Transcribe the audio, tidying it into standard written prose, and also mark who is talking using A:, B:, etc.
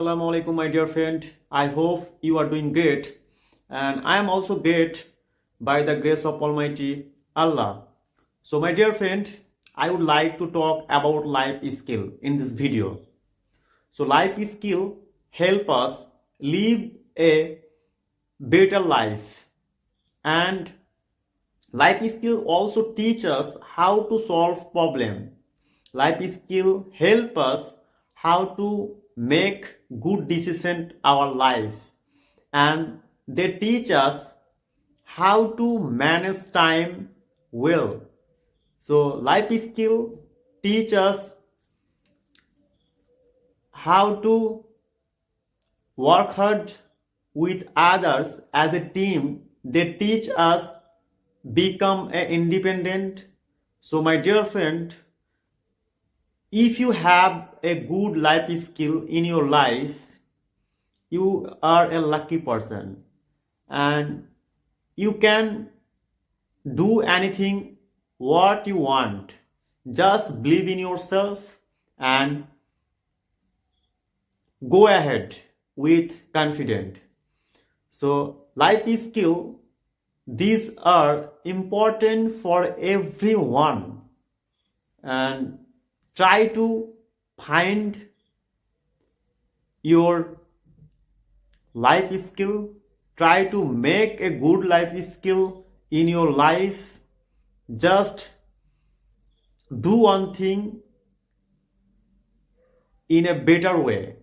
A: Assalamu alaikum, my dear friend. I hope you are doing great, and I am also great by the grace of Almighty Allah. So, my dear friend, I would like to talk about life skill in this video. So, life skill help us live a better life, and life skill also teach us how to solve problem. Life skill help us how to make good decision our life, and they teach us how to manage time well. So life skill teach us how to work hard with others as a team. They teach us become a independent. So my dear friend, if you have a good life skill in your life, you are a lucky person, and you can do anything what you want. Just believe in yourself and go ahead with confidence. So life skill, these are important for everyone, and try to find your life skill. Try to make a good life skill in your life. Just do one thing in a better way.